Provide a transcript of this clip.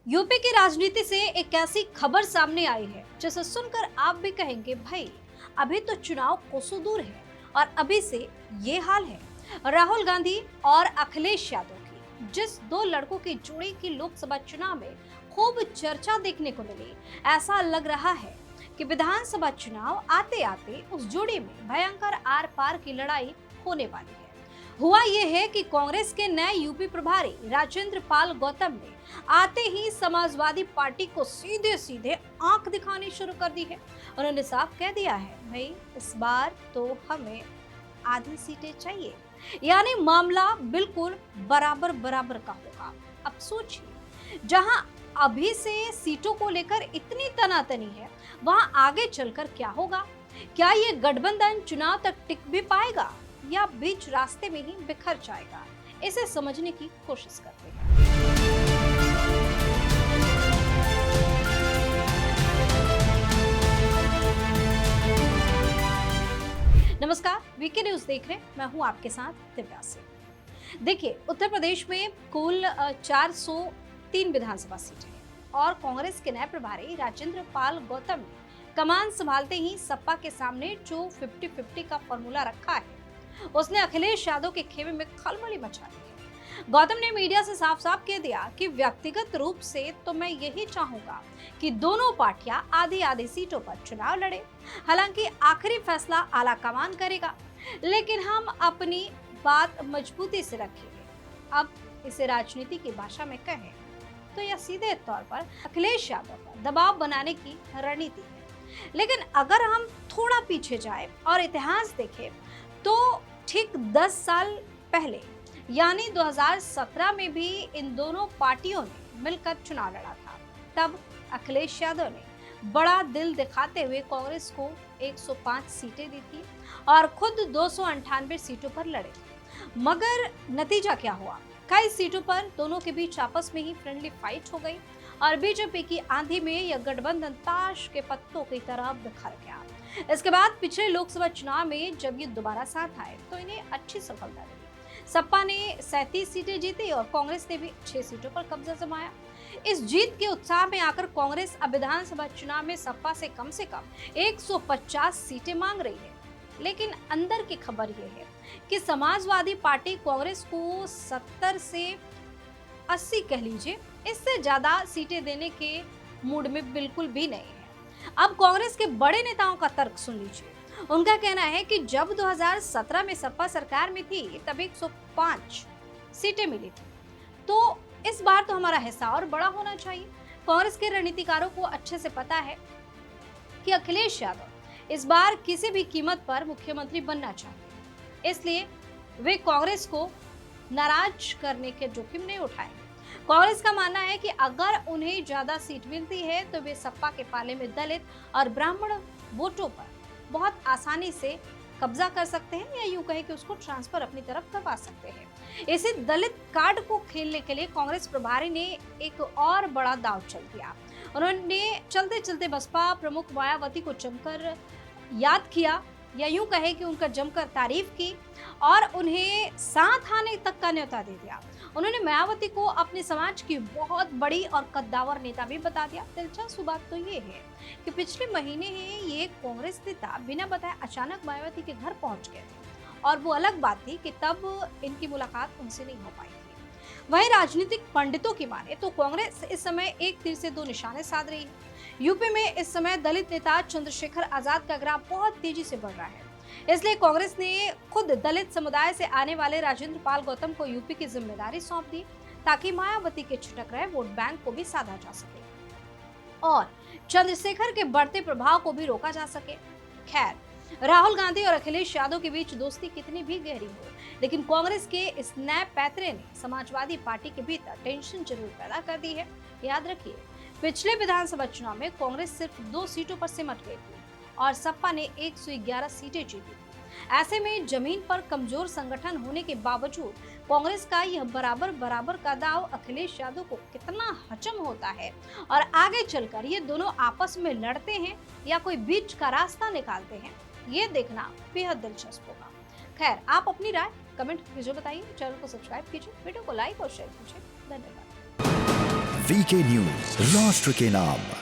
UP की राजनीति से एक ऐसी खबर सामने आई है जिसे सुनकर आप भी कहेंगे भाई अभी तो चुनाव कोसों दूर है और अभी से ये हाल है। राहुल गांधी और अखिलेश यादव की जिस दो लड़कों की जोड़ी की लोकसभा चुनाव में खूब चर्चा देखने को मिली, ऐसा लग रहा है कि विधानसभा चुनाव आते आते उस जोड़ी में भयंकर आर पार की लड़ाई होने वाली है। हुआ ये है कि कांग्रेस के नए यूपी प्रभारी राजेंद्र पाल गौतम ने आते ही समाजवादी पार्टी को सीधे सीधे आंख दिखानी शुरू कर दी है। उन्होंने साफ कह दिया है भाई इस बार तो हमें आधी सीटें चाहिए, यानी मामला बिल्कुल बराबर बराबर का होगा। अब सोचिए, जहां अभी से सीटों को लेकर इतनी तनातनी है, वहां आगे चलकर क्या होगा? क्या ये गठबंधन चुनाव तक टिक भी पाएगा या बीच रास्ते में ही बिखर जाएगा? इसे समझने की कोशिश करते हैं। नमस्कार, वीके न्यूज देख रहे हैं, मैं हूं आपके साथ दिव्या सिंह। देखिए, उत्तर प्रदेश में कुल 403 विधानसभा सीटें हैं और कांग्रेस के नए प्रभारी राजेंद्र पाल गौतम ने कमान संभालते ही सपा के सामने जो 50-50 का फॉर्मूला रखा है, उसने अखिलेश यादव के खेमे में खलबली मचा दी है। गौतम ने मीडिया से साफ साफ कह दिया कि व्यक्तिगत रूप से तो मैं यही चाहूंगा कि दोनों पार्टियां आधी आधी सीटों पर चुनाव लड़े। हालांकि आखिरी फैसला आला कमान करेगा, लेकिन हम अपनी बात मजबूती से रखेंगे। अब इसे राजनीति की भाषा में कहें तो यह सीधे तौर पर अखिलेश यादव पर दबाव बनाने की रणनीति है। लेकिन अगर हम थोड़ा पीछे जाए और इतिहास देखें तो ठीक 10 साल पहले यानी 2017 में भी इन दोनों पार्टियों ने मिलकर चुनाव लड़ा था। तब अखिलेश यादव ने बड़ा दिल दिखाते हुए कांग्रेस को 105 सीटें दी थी और खुद 298 सीटों पर लड़े। मगर नतीजा क्या हुआ? कई सीटों पर दोनों के बीच आपस में ही फ्रेंडली फाइट हो गई और बीजेपी की आंधी में यह गठबंधन ताश के पत्तों की तरह बिखर गया। इसके बाद पिछले लोकसभा चुनाव में जब ये दोबारा साथ आए तो इन्हें अच्छी सफलता मिली। सपा ने 37 सीटें जीती और कांग्रेस ने भी 6 सीटों पर कब्जा जमाया। इस जीत के उत्साह में आकर कांग्रेस अब विधानसभा चुनाव में सपा से कम 150 सीटें मांग रही है। लेकिन अंदर की खबर यह है कि समाजवादी पार्टी कांग्रेस को 70 से 80 कह लीजिए, इससे ज्यादा सीटें देने के मूड में बिल्कुल भी नहीं है। अब कांग्रेस के बड़े नेताओं का तर्क सुन लीजिए। उनका कहना है कि जब 2017 में सपा सरकार में थी तब 105 सीटें मिली थी, तो इस बार तो हमारा हिस्सा और बड़ा होना चाहिए। कांग्रेस के रणनीतिकारों को अच्छे से पता है कि अखिलेश यादव इस बार किसी भी कीमत पर मुख्यमंत्री बनना चाहते, इसलिए वे कांग्रेस को नाराज करने के जोखिम नहीं उठाएंगे। कांग्रेस का मानना है कि अगर उन्हें ज्यादा सीट मिलती है तो वे सपा के पाले में दलित और ब्राह्मण वोटों पर बहुत आसानी से कब्जा कर सकते हैं, या यूं कहे कि उसको ट्रांसफर अपनी तरफ करवा सकते हैं। इसी दलित कार्ड को खेलने के लिए कांग्रेस प्रभारी ने एक और बड़ा दांव चल दिया। उन्होंने चलते चलते बसपा प्रमुख मायावती को जमकर याद किया, या यूं कहे कि उनका जमकर तारीफ की और उन्हें साथ आने तक का न्योता दे दिया। उन्होंने मायावती को अपने समाज की बहुत बड़ी और कद्दावर नेता भी बता दिया। दिलचस्प बात तो ये है कि पिछले महीने ही ये कांग्रेस नेता बिना बताए अचानक मायावती के घर पहुंच गए थे और वो अलग बात थी कि तब इनकी मुलाकात उनसे नहीं हो पाई थी। वहीं राजनीतिक पंडितों की माने तो कांग्रेस इस समय एक तीर से दो निशाने साध रही है। यूपी में इस समय दलित नेता चंद्रशेखर आजाद का ग्राफ बहुत तेजी से बढ़ रहा है, इसलिए कांग्रेस ने खुद दलित समुदाय से आने वाले राजेंद्र पाल गौतम को यूपी की जिम्मेदारी सौंप दी ताकि मायावती के छिटक रहे वोट बैंक को भी साधा जा सके और चंद्रशेखर के बढ़ते प्रभाव को भी रोका जा सके। खैर, राहुल गांधी और अखिलेश यादव के बीच दोस्ती कितनी भी गहरी हो, लेकिन कांग्रेस के इस नए पैतरे ने समाजवादी पार्टी के भीतर टेंशन जरूर पैदा कर दी है। याद रखिए, पिछले विधानसभा चुनाव में कांग्रेस सिर्फ 2 सीटों पर सिमट गई थी और सपा ने 111 सीटें जीती थी। ऐसे में जमीन पर कमजोर संगठन होने के बावजूद कांग्रेस का यह बराबर बराबर का दांव अखिलेश यादव को कितना हजम होता है और आगे चलकर ये दोनों आपस में लड़ते हैं या कोई बीच का रास्ता निकालते हैं, ये देखना बेहद दिलचस्प होगा। खैर, आप अपनी राय कमेंट करके बताइए। चैनल को सब्सक्राइब कीजिए, वीडियो को लाइक और शेयर कीजिए। धन्यवाद। वीके न्यूज, राष्ट्र के नाम।